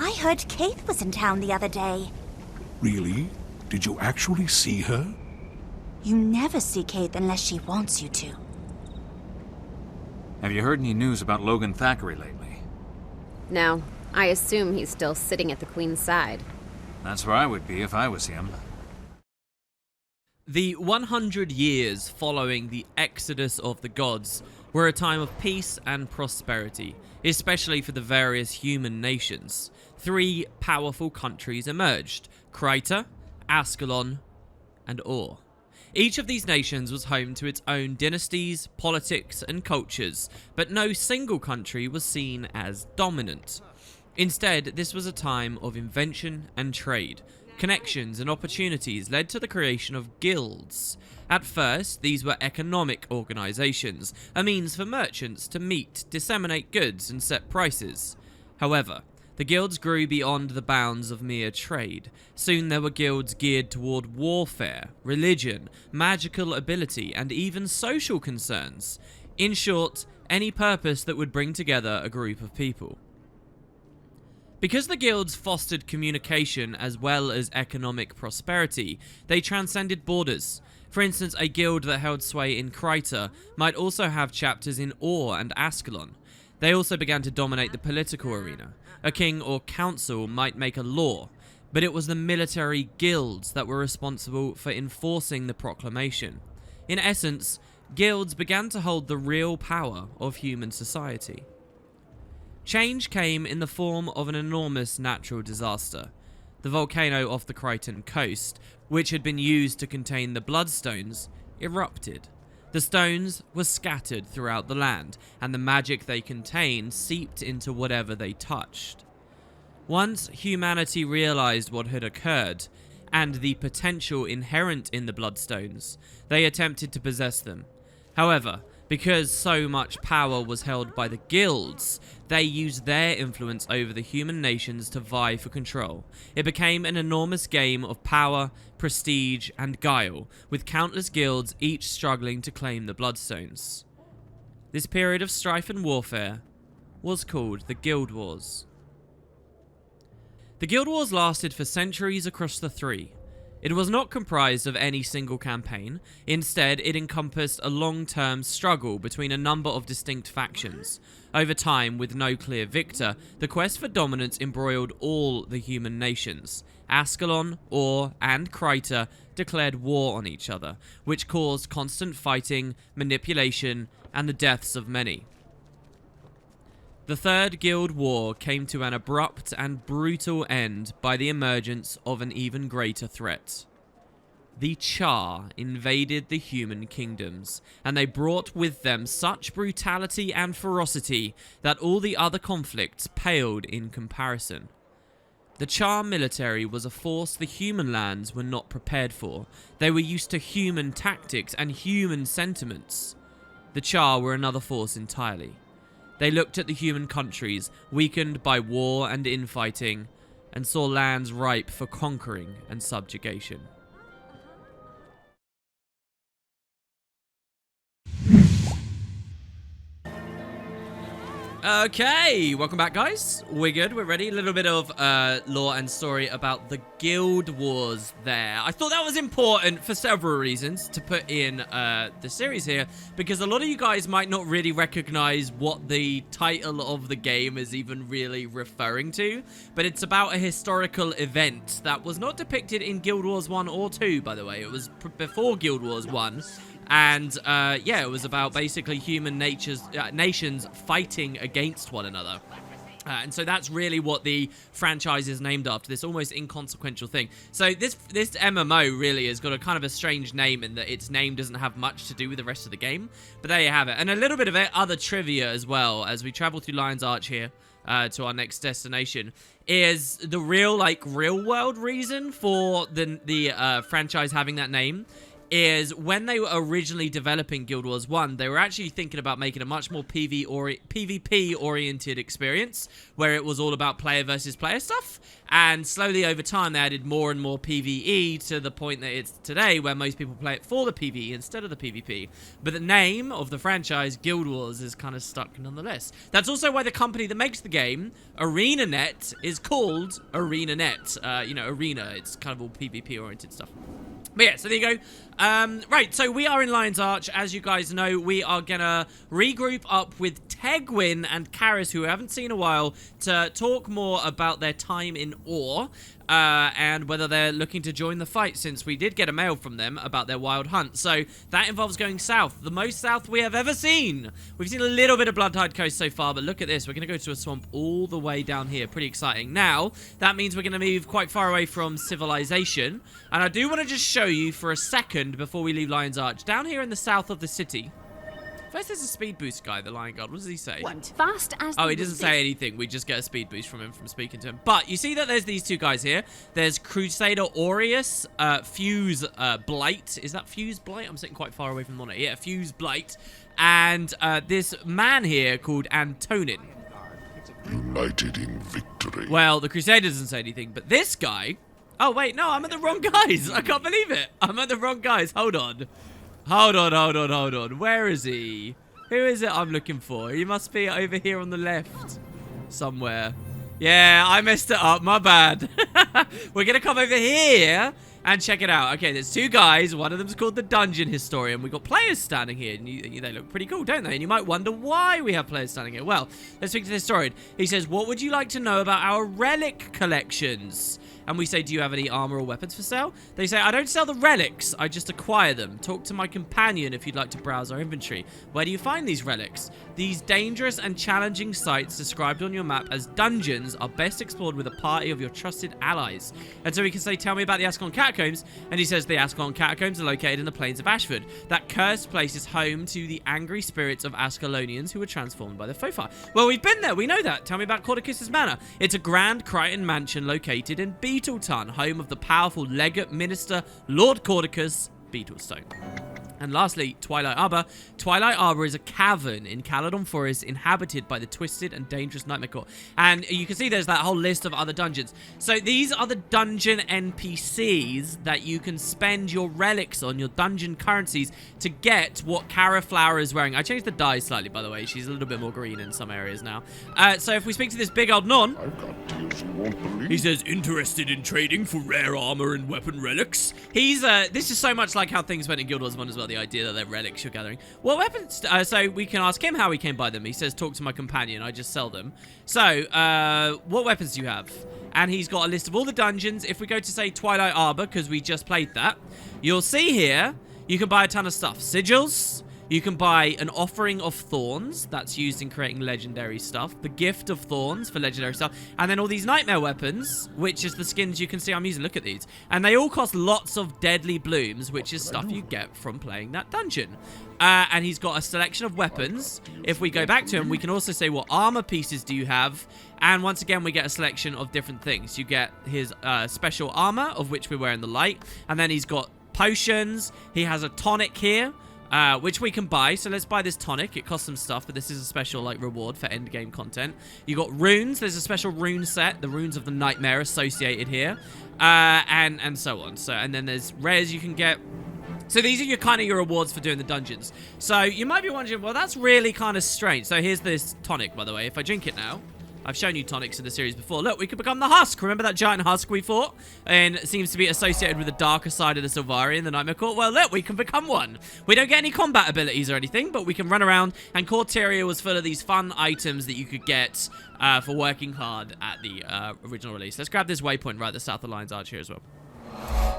I heard Kate was in town the other day. Really? Did you actually see her? You never see Kate unless she wants you to. Have you heard any news about Logan Thackeray lately? No, I assume he's still sitting at the Queen's side. That's where I would be if I was him. The 100 years following the exodus of the gods were a time of peace and prosperity, especially for the various human nations. 3 powerful countries emerged: Krita, Ascalon, and Or. Each of these nations was home to its own dynasties, politics, and cultures, but no single country was seen as dominant. Instead, this was a time of invention and trade. Connections and opportunities led to the creation of guilds. At first, these were economic organizations, a means for merchants to meet, disseminate goods, and set prices. However, the guilds grew beyond the bounds of mere trade. Soon there were guilds geared toward warfare, religion, magical ability, and even social concerns. In short, any purpose that would bring together a group of people. Because the guilds fostered communication as well as economic prosperity, they transcended borders. For instance, a guild that held sway in Krita might also have chapters in Or and Ascalon. They also began to dominate the political arena. A king or council might make a law, but it was the military guilds that were responsible for enforcing the proclamation. In essence, guilds began to hold the real power of human society. Change came in the form of an enormous natural disaster. The volcano off the Crichton coast, which had been used to contain the Bloodstones, erupted. The stones were scattered throughout the land, and the magic they contained seeped into whatever they touched. Once humanity realized what had occurred, and the potential inherent in the Bloodstones, they attempted to possess them. However, because so much power was held by the guilds, they used their influence over the human nations to vie for control. It became an enormous game of power, prestige, and guile, with countless guilds each struggling to claim the Bloodstones. This period of strife and warfare was called the Guild Wars. The Guild Wars lasted for centuries across the 3. It was not comprised of any single campaign. Instead, it encompassed a long-term struggle between a number of distinct factions. Over time, with no clear victor, the quest for dominance embroiled all the human nations. Ascalon, Or, and Krita declared war on each other, which caused constant fighting, manipulation, and the deaths of many. The Third Guild War came to an abrupt and brutal end by the emergence of an even greater threat. The Char invaded the human kingdoms, and they brought with them such brutality and ferocity that all the other conflicts paled in comparison. The Char military was a force the human lands were not prepared for. They were used to human tactics and human sentiments. The Char were another force entirely. They looked at the human countries, weakened by war and infighting, and saw lands ripe for conquering and subjugation. Okay, welcome back, guys. We're good, we're ready. A little bit of lore and story about the Guild Wars there. I thought that was important for several reasons to put in the series here, because a lot of you guys might not really recognize what the title of the game is even really referring to, but it's about a historical event that was not depicted in Guild Wars 1 or 2, by the way. It was before Guild Wars 1. And, yeah, it was about basically human nations fighting against one another. And so that's really what the franchise is named after, this almost inconsequential thing. So this MMO really has got a kind of a strange name in that its name doesn't have much to do with the rest of the game. But there you have it. And a little bit of other trivia as well as we travel through Lion's Arch here to our next destination. Is the real world reason for the franchise having that name is when they were originally developing Guild Wars 1, they were actually thinking about making a much more PvP-oriented experience, where it was all about player versus player stuff. And slowly over time, they added more and more PvE to the point that it's today, where most people play it for the PvE instead of the PvP. But the name of the franchise, Guild Wars, is kind of stuck nonetheless. That's also why the company that makes the game, ArenaNet, is called ArenaNet. You know, Arena, it's kind of all PvP-oriented stuff. But yeah, so there you go. Right, so we are in Lion's Arch. As you guys know, we are going to regroup up with Tegwin and Karis, who we haven't seen in a while, to talk more about their time in Ore. And whether they're looking to join the fight, since we did get a mail from them about their wild hunt. So that involves going south, the most south we have ever seen. We've seen a little bit of Bloodtide Coast so far, but look at this. We're going to go to a swamp all the way down here. Pretty exciting. Now, that means we're going to move quite far away from civilization. And I do want to just show you for a second before we leave Lion's Arch. Down here in the south of the city, first, there's a speed boost guy, the Lion Guard. What does he say? Fast as Oh, he doesn't say anything. We just get a speed boost from him from speaking to him. But you see that there's these two guys here. There's Crusader Aureus, Fuse Blight. Is that Fuse Blight? I'm sitting quite far away from the monitor. Yeah, Fuse Blight. And this man here called Antonin. United in victory. Well, the Crusader doesn't say anything, but this guy... Oh, wait, no, I'm at the wrong guys. I can't believe it. I'm at the wrong guys. Hold on. Hold on. Where is he? Who is it I'm looking for? He must be over here on the left somewhere. Yeah, I messed it up. My bad. We're going to come over here and check it out. Okay, there's two guys. One of them's called the Dungeon Historian. We've got players standing here. And they look pretty cool, don't they? And you might wonder why we have players standing here. Well, let's speak to the historian. He says, what would you like to know about our relic collections? And we say, do you have any armor or weapons for sale? They say, I don't sell the relics, I just acquire them. Talk to my companion if you'd like to browse our inventory. Where do you find these relics? These dangerous and challenging sites described on your map as dungeons are best explored with a party of your trusted allies. And so we can say, tell me about the Ascalon Catacombs. And he says, the Ascalon Catacombs are located in the plains of Ashford. That cursed place is home to the angry spirits of Ascalonians who were transformed by the Fofar. Well, we've been there, we know that. Tell me about Cordicus's Manor. It's a grand Crichton mansion located in Beetleton, home of the powerful legate minister Lord Cordicus Beetlestone. And lastly, Twilight Arbor. Twilight Arbor is a cavern in Caledon Forest inhabited by the twisted and dangerous Nightmare Court. And you can see there's that whole list of other dungeons. So these are the dungeon NPCs that you can spend your relics on, your dungeon currencies, to get what Cara Flower is wearing. I changed the dye slightly, by the way. She's a little bit more green in some areas now. So if we speak to this big old non, I've got deals you won't believe. he says, interested in trading for rare armor and weapon relics. He's, this is so much like how things went in Guild Wars 1 as well, the idea that they're relics you're gathering. What weapons? So we can ask him how he came by them. He says, talk to my companion. I just sell them. So, what weapons do you have? And he's got a list of all the dungeons. If we go to, say, Twilight Arbor, because we just played that, you'll see here, you can buy a ton of stuff. Sigils. You can buy an Offering of Thorns. That's used in creating legendary stuff. The Gift of Thorns for legendary stuff. And then all these Nightmare Weapons, which is the skins you can see I'm using. Look at these. And they all cost lots of Deadly Blooms, which is stuff you get from playing that dungeon. And he's got a selection of weapons. If we go back to him, we can also say, what armor pieces do you have? And once again, we get a selection of different things. You get his special armor, of which we're wearing the light. And then he's got potions. He has a tonic here, which we can buy. So let's buy this tonic. It costs some stuff, but this is a special like reward for end game content. You got runes. There's a special rune set, the runes of the nightmare associated here, and so on. So, and then there's rares you can get. So these are your kind of your rewards for doing the dungeons. So you might be wondering, well, that's really kind of strange. So here's this tonic, by the way. If I drink it now, I've shown you tonics in the series before. Look, we could become the Husk. Remember that giant Husk we fought? And it seems to be associated with the darker side of the Sylvari, the Nightmare Court. Well, look, we can become one. We don't get any combat abilities or anything, but we can run around. And Corteria was full of these fun items that you could get for working hard at the original release. Let's grab this waypoint right at the south of Lion's Arch here as well.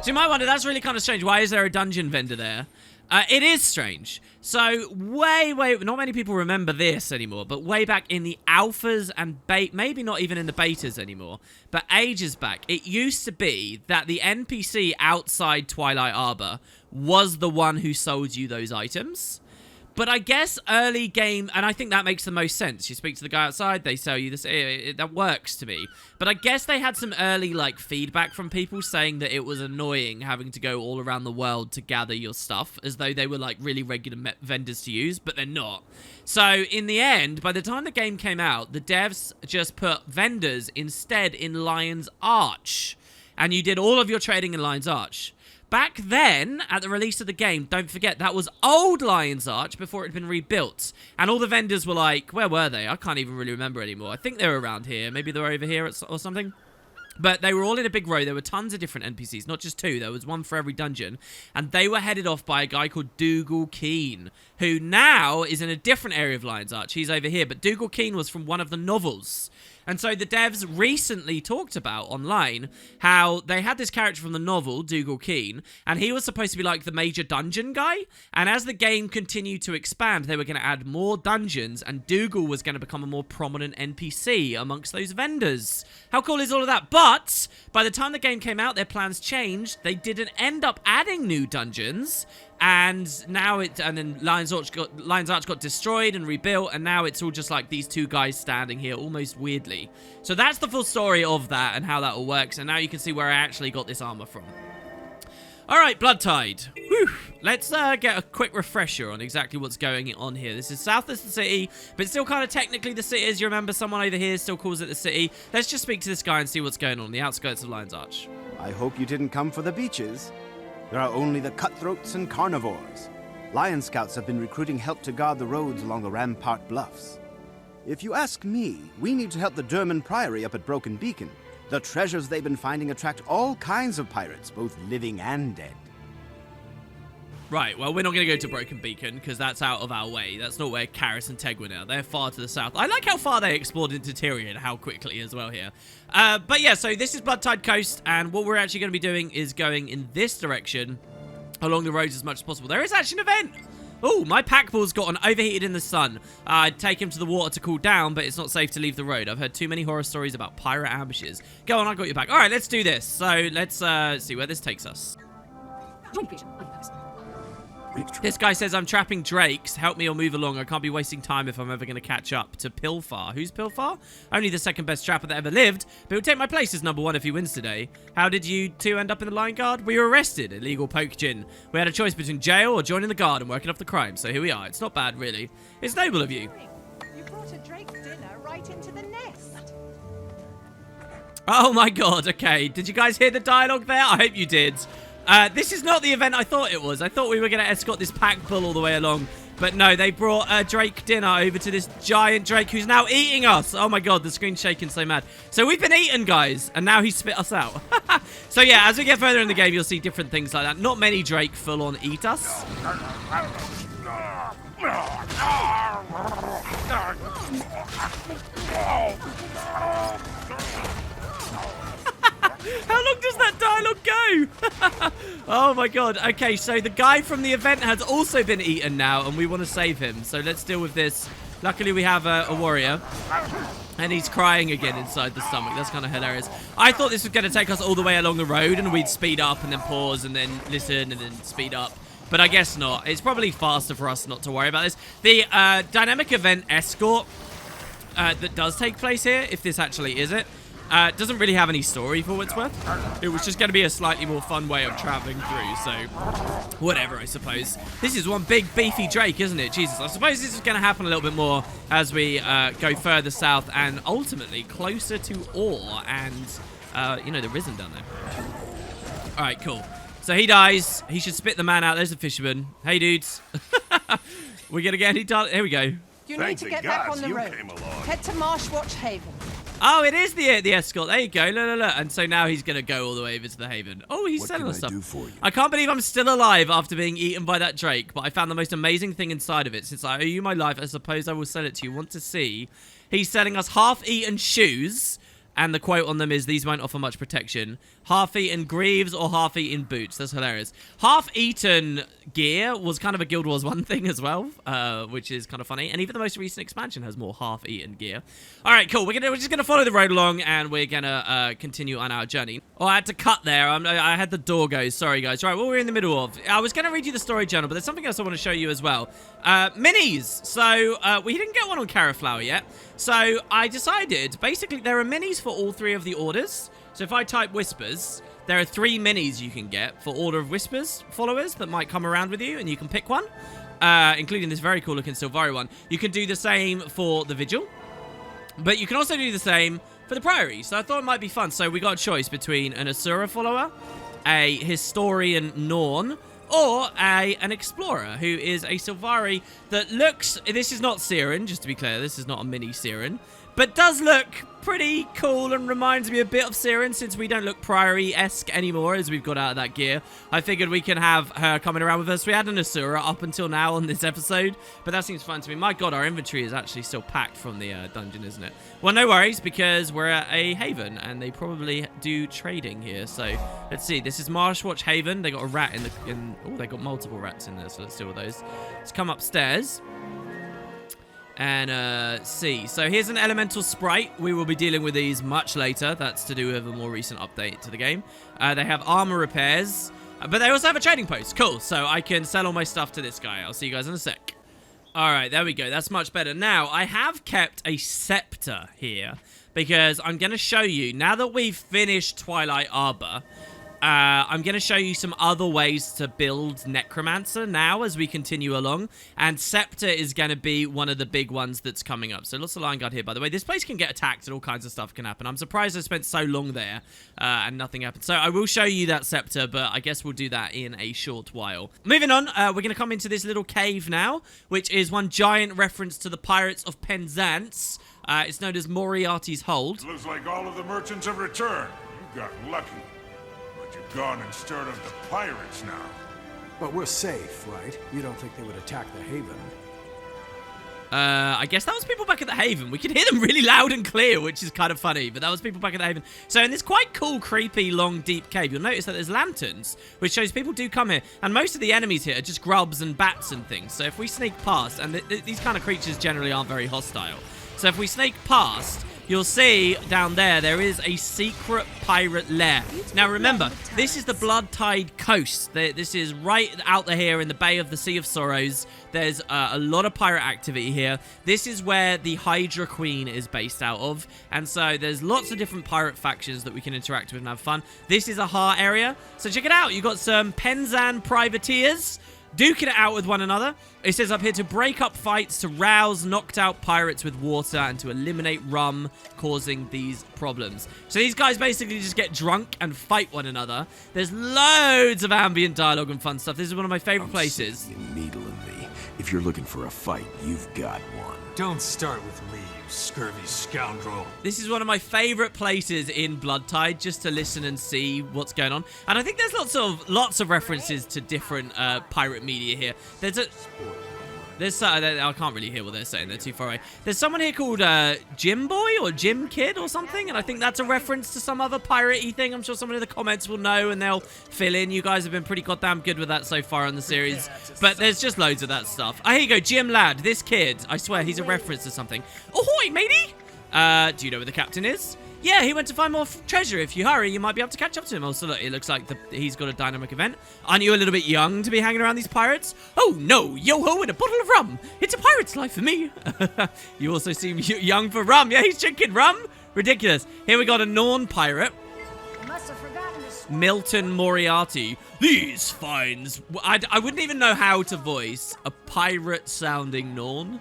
So you might wonder, that's really kind of strange. Why is there a dungeon vendor there? It is strange. So, not many people remember this anymore, but way back in the alphas and maybe not even in the betas anymore, but ages back, it used to be that the NPC outside Twilight Arbor was the one who sold you those items. But I guess early game, and I think that makes the most sense. You speak to the guy outside, they sell you this. That works to me. But I guess they had some early like feedback from people saying that it was annoying having to go all around the world to gather your stuff, as though they were like really regular vendors to use, but they're not. So in the end, by the time the game came out, the devs just put vendors instead in Lion's Arch, and you did all of your trading in Lion's Arch. Back then, at the release of the game, don't forget, that was old Lion's Arch before it had been rebuilt. And all the vendors were like, where were they? I can't even really remember anymore. I think they were around here. Maybe they were over here or something. But they were all in a big row. There were tons of different NPCs, not just two. There was one for every dungeon. And they were headed off by a guy called Dougal Keane, who now is in a different area of Lion's Arch. He's over here. But Dougal Keane was from one of the novels. And so the devs recently talked about online how they had this character from the novel, Dougal Keane, and he was supposed to be like the major dungeon guy. And as the game continued to expand, they were going to add more dungeons, and Dougal was going to become a more prominent NPC amongst those vendors. How cool is all of that? But by the time the game came out, their plans changed. They didn't end up adding new dungeons. And then Lion's Arch got destroyed and rebuilt, and now it's all just like these two guys standing here almost weirdly. So that's the full story of that and how that all works, and now you can see where I actually got this armor from. Alright, Bloodtide. Whew. Let's get a quick refresher on exactly what's going on here. This is south of the city, but still kind of technically the city. As you remember, someone over here still calls it the city. Let's just speak to this guy and see what's going on the outskirts of Lion's Arch. I hope you didn't come for the beaches. There are only the cutthroats and carnivores. Lion Scouts have been recruiting help to guard the roads along the Rampart Bluffs. If you ask me, we need to help the Derman Priory up at Broken Beacon. The treasures they've been finding attract all kinds of pirates, both living and dead. Right, well, we're not going to go to Broken Beacon, because that's out of our way. That's not where Karis and Tegwin are. They're far to the south. I like how far they explored into Tyrion, how quickly as well here. But yeah, so this is Bloodtide Coast, and what we're actually going to be doing is going in this direction along the roads as much as possible. There is actually an event! Oh, my pack ball's gotten overheated in the sun. I'd take him to the water to cool down, but it's not safe to leave the road. I've heard too many horror stories about pirate ambushes. Go on, I got your back. All right, let's do this. So let's see where this takes us. This guy says, I'm trapping drakes. Help me or move along. I can't be wasting time if I'm ever going to catch up to Pilfar. Who's Pilfar? Only the second best trapper that ever lived, but he'll take my place as #1 if he wins today. How did you two end up in the Lion Guard? We were arrested. Illegal poke gin. We had a choice between jail or joining the guard and working off the crime, so here we are. It's not bad, really. It's noble of you. You brought a drake's dinner right into the nest. Oh my god, okay. Did you guys hear the dialogue there? I hope you did. This is not the event I thought it was. I thought we were going to escort this pack bull all the way along. But no, they brought a drake dinner over to this giant drake who's now eating us. Oh my god, the screen's shaking so mad. So we've been eaten, guys, and now he spit us out. So yeah, as we get further in the game, you'll see different things like that. Not many drake full-on eat us. How long does that dialogue go? Oh my god. Okay, so the guy from the event has also been eaten now, and we want to save him. So let's deal with this. Luckily, we have a warrior. And he's crying again inside the stomach. That's kind of hilarious. I thought this was going to take us all the way along the road, and we'd speed up and then pause and then listen and then speed up. But I guess not. It's probably faster for us not to worry about this. The dynamic event escort that does take place here, if this actually is it, doesn't really have any story for what it's worth. It was just going to be a slightly more fun way of traveling through, so whatever, I suppose. This is one big beefy drake, isn't it? Jesus, I suppose this is going to happen a little bit more as we go further south and ultimately closer to Ore and, you know, the Risen down there. All right, cool. So he dies. He should spit the man out. There's the fisherman. Hey, dudes. We're going to get any... Here we go. You need to get back on the road. Head to Marshwatch Haven. Oh, it is the escort. There you go. Look. And so now he's going to go all the way over to the Haven. Oh, he's selling us stuff. I can't believe I'm still alive after being eaten by that drake, but I found the most amazing thing inside of it. Since I owe you my life, I suppose I will sell it to you. Want to see? He's selling us half-eaten shoes, and the quote on them is, these won't offer much protection. Half-eaten greaves or half-eaten boots. That's hilarious. Half-eaten gear was kind of a Guild Wars 1 thing as well, which is kind of funny. And even the most recent expansion has more half-eaten gear. All right, cool. We're just going to follow the road along, and we're going to continue on our journey. Oh, I had to cut there. I had the door go. Sorry, guys. Right, what we're in the middle of. I was going to read you the story journal, but there's something else I want to show you as well. Minis. So, we didn't get one on Caraflower yet. So, I decided, basically, there are minis for all 3 of the orders. So, if I type Whispers, there are 3 minis you can get for Order of Whispers followers that might come around with you, and you can pick one, including this very cool-looking Silvari one. You can do the same for the Vigil, but you can also do the same for the Priory. So, I thought it might be fun. So, we got a choice between an Asura follower, a Historian Norn, or an Explorer, who is a Silvari that looks... This is not Siren, just to be clear. This is not a mini Siren. But does look pretty cool and reminds me a bit of Siren, since we don't look Priory-esque anymore as we've got out of that gear. I figured we can have her coming around with us. We had an Asura up until now on this episode, but that seems fun to me. My god, our inventory is actually still packed from the dungeon, isn't it? Well, no worries, because we're at a haven, and they probably do trading here. So, let's see. This is Marshwatch Haven. They got a rat in the... Oh, they got multiple rats in there, so let's deal with those. Let's come upstairs and see. So here's an elemental sprite. We will be dealing with these much later. That's to do with a more recent update to the game. They have armor repairs, but they also have a trading post. Cool. So I can sell all my stuff to this guy. I'll see you guys in a sec. All right, there we go. That's much better. Now, I have kept a scepter here because I'm going to show you, now that we've finished Twilight Arbor, I'm going to show you some other ways to build Necromancer now as we continue along. And Scepter is going to be one of the big ones that's coming up. So lots of Lion Guard here, by the way. This place can get attacked and all kinds of stuff can happen. I'm surprised I spent so long there and nothing happened. So I will show you that Scepter, but I guess we'll do that in a short while. Moving on, we're going to come into this little cave now, which is one giant reference to the Pirates of Penzance. It's known as Moriarty's Hold. Looks like all of the merchants have returned. You got lucky. You've gone and stirred up the pirates now. But we're safe, right? You don't think they would attack the Haven? I guess that was people back at the Haven. We could hear them really loud and clear, which is kind of funny, but that was people back at the Haven. So in this quite cool, creepy, long, deep cave, you'll notice that there's lanterns, which shows people do come here, and most of the enemies here are just grubs and bats and things. So if we sneak past, and these kind of creatures generally aren't very hostile, so if we sneak past, you'll see down there is a secret pirate lair. Now remember, this is the Bloodtide coast. This is right out there here in the Bay of the Sea of Sorrows. There's a lot of pirate activity here. This is where the Hydra Queen is based out of. And so there's lots of different pirate factions that we can interact with and have fun. This is a heart area. So check it out. You've got some Penzan privateers duking it out with one another. It says up here to break up fights, to rouse knocked out pirates with water, and to eliminate rum causing these problems. So these guys basically just get drunk and fight one another. There's loads of ambient dialogue and fun stuff. This is one of my favorite places. Needle in me. If you're looking for a fight, you've got one. Don't start with me, you scurvy scoundrel. This is one of my favorite places in Bloodtide, just to listen and see what's going on. And I think there's lots of references to different pirate media here. I can't really hear what they're saying. They're too far away. There's someone here called Jim Boy or Jim Kid or something, and I think that's a reference to some other pirate-y thing. I'm sure someone in the comments will know, and they'll fill in. You guys have been pretty goddamn good with that so far in the series, but there's just loads of that stuff. Oh, here you go, Jim Lad. This kid, I swear, he's a reference to something. Ahoy, matey! Do you know where the captain is? Yeah, he went to find more treasure. If you hurry, you might be able to catch up to him. Also, look, it looks like he's got a dynamic event. Aren't you a little bit young to be hanging around these pirates? Oh, no. Yo-ho and a bottle of rum. It's a pirate's life for me. You also seem young for rum. Yeah, he's drinking rum. Ridiculous. Here we got a Norn pirate. Milton Moriarty. These finds... I wouldn't even know how to voice a pirate-sounding Norn.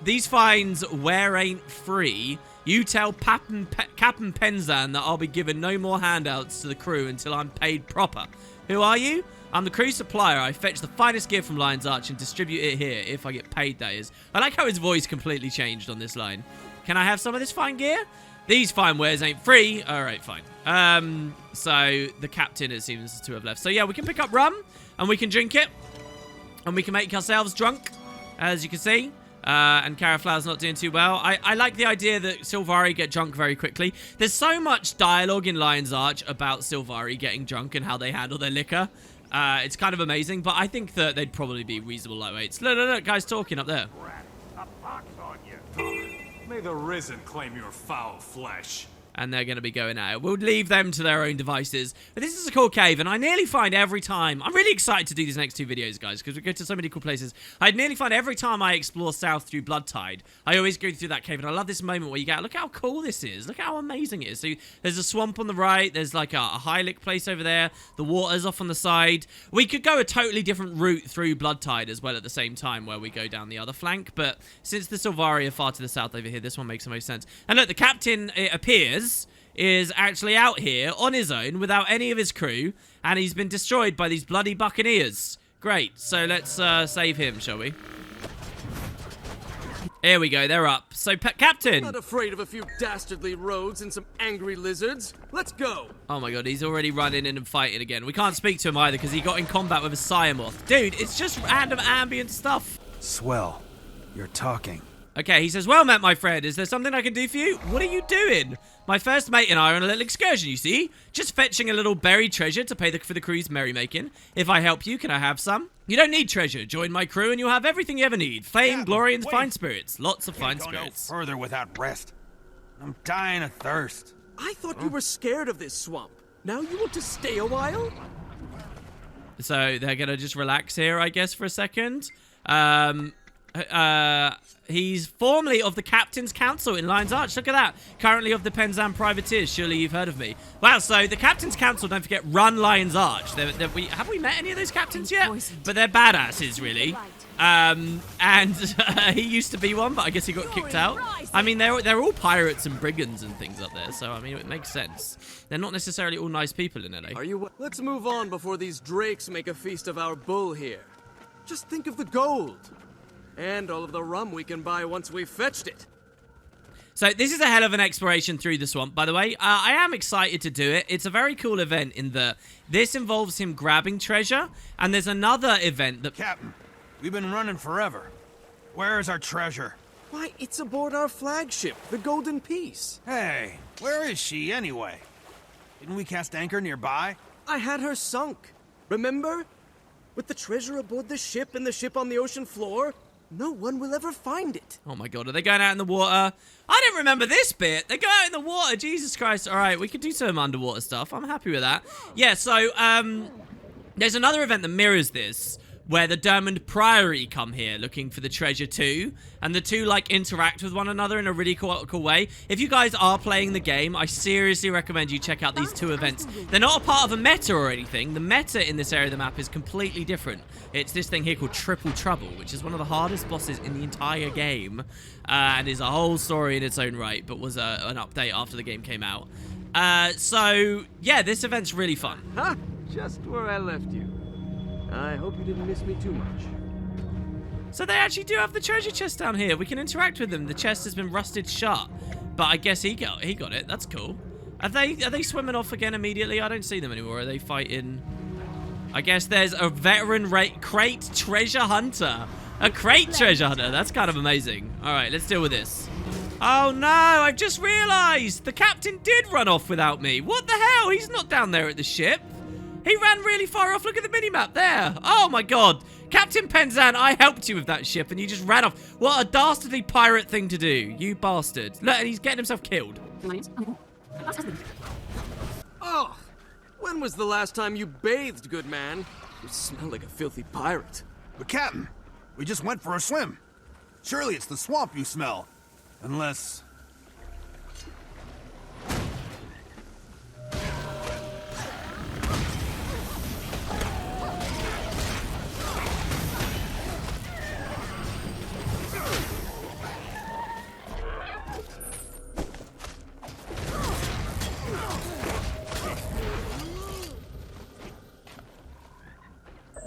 These finds where ain't free... You tell Captain Penzan that I'll be giving no more handouts to the crew until I'm paid proper. Who are you? I'm the crew supplier. I fetch the finest gear from Lion's Arch and distribute it here if I get paid, that is. I like how his voice completely changed on this line. Can I have some of this fine gear? These fine wares ain't free. All right, fine. So the captain, it seems to have left. So yeah, we can pick up rum and we can drink it and we can make ourselves drunk, as you can see. And Caraflower's not doing too well. I like the idea that Silvari get drunk very quickly. There's so much dialogue in Lion's Arch about Silvari getting drunk and how they handle their liquor. It's kind of amazing, but I think that they'd probably be reasonable lightweights. Look, guys talking up there. May the Risen claim your foul flesh. And they're going to be going at it. We'll leave them to their own devices. But this is a cool cave, and I nearly find every time... I'm really excited to do these next 2 videos, guys, because we go to so many cool places. I nearly find every time I explore south through Bloodtide, I always go through that cave, and I love this moment where you get... Look how cool this is. Look how amazing it is. So there's a swamp on the right. There's like a Hylic place over there. The water's off on the side. We could go a totally different route through Bloodtide as well at the same time, where we go down the other flank. But since the Sylvari are far to the south over here, this one makes the most sense. And look, the captain, it appears... is actually out here on his own without any of his crew, and he's been destroyed by these bloody buccaneers. Great, so let's save him, shall we? Here we go, they're up. So, Captain! Not afraid of a few dastardly rogues and some angry lizards. Let's go! Oh my god, he's already running in and fighting again. We can't speak to him either because he got in combat with a Siamoth. Dude, it's just random ambient stuff. Swell. You're talking. Okay, he says, well met, my friend. Is there something I can do for you? What are you doing? My first mate and I are on a little excursion, you see. Just fetching a little buried treasure to pay for the crew's merrymaking. If I help you, can I have some? You don't need treasure. Join my crew and you'll have everything you ever need. Fame, glory, and fine spirits. Lots of fine spirits. No further without rest. I'm dying of thirst. I thought you were scared of this swamp. Now you want to stay a while? So they're going to just relax here, I guess, for a second. He's formerly of the Captain's Council in Lion's Arch. Look at that. Currently of the Penzance Privateers. Surely you've heard of me. Wow, so the Captain's Council, don't forget, run Lion's Arch. Have we met any of those captains yet? But they're badasses, really. And he used to be one, but I guess he got kicked out. I mean, they're all pirates and brigands and things up there, so I mean, it makes sense. They're not necessarily all nice people in LA. Let's move on before these drakes make a feast of our bull here. Just think of the gold. And all of the rum we can buy once we've fetched it. So this is a hell of an exploration through the swamp, by the way. I am excited to do it. It's a very cool event in that this involves him grabbing treasure, and there's another event that... Captain, we've been running forever. Where is our treasure? Why, it's aboard our flagship, the Golden Peace. Hey, where is she anyway? Didn't we cast anchor nearby? I had her sunk. Remember? With the treasure aboard the ship and the ship on the ocean floor, no one will ever find it. Oh my god, are they going out in the water? I don't remember this bit. They go out in the water, Jesus Christ. All right, we could do some underwater stuff. I'm happy with that. Yeah, so, there's another event that mirrors this, where the Dermond Priory come here looking for the treasure too, and the two like interact with one another in a really cool way. If you guys are playing the game, I seriously recommend you check out these two events. They're not a part of a meta or anything. The meta in this area of the map is completely different. It's this thing here called Triple Trouble, which is one of the hardest bosses in the entire game, and is a whole story in its own right, but was an update after the game came out. So yeah, this event's really fun. Huh? Just where I left you. I hope you didn't miss me too much. So they actually do have the treasure chest down here. We can interact with them. The chest has been rusted shut, but I guess he got it. That's cool. Are they swimming off again immediately? I don't see them anymore. Are they fighting? I guess there's a veteran crate treasure hunter. A crate treasure hunter. That's kind of amazing. All right, let's deal with this. Oh no, I've just realized the captain did run off without me. What the hell? He's not down there at the ship. He ran really far off. Look at the minimap there. Oh my god. Captain Penzance, I helped you with that ship and you just ran off. What a dastardly pirate thing to do. You bastard. Look, and he's getting himself killed. Oh, when was the last time you bathed, good man? You smell like a filthy pirate. But Captain, we just went for a swim. Surely it's the swamp you smell. Unless...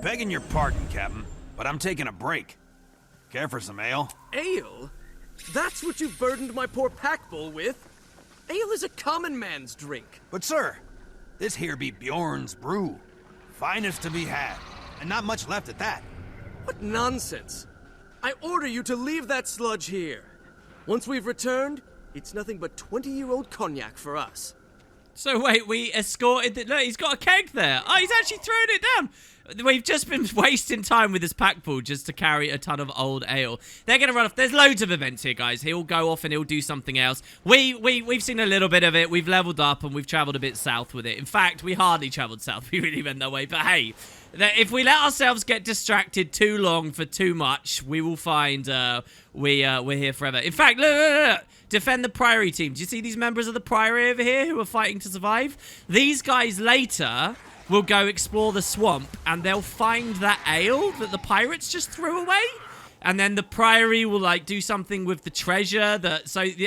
Begging your pardon, Captain, but I'm taking a break. Care for some ale? Ale? That's what you've burdened my poor pack bull with? Ale is a common man's drink. But sir, this here be Bjorn's brew. Finest to be had, and not much left at that. What nonsense. I order you to leave that sludge here. Once we've returned, it's nothing but 20-year-old cognac for us. So wait, we escorted... Look, he's got a keg there. Oh, he's actually thrown it down. We've just been wasting time with this pack pool just to carry a ton of old ale. They're going to run off. There's loads of events here, guys. He'll go off and he'll do something else. We've seen a little bit of it. We've leveled up and we've traveled a bit south with it. In fact, we hardly traveled south. We really went that way. But hey, if we let ourselves get distracted too long for too much, we will find we're here forever. In fact, look. Defend the Priory team. Do you see these members of the Priory over here who are fighting to survive? These guys later will go explore the swamp and they'll find that ale that the pirates just threw away. And then the Priory will, like, do something with the treasure.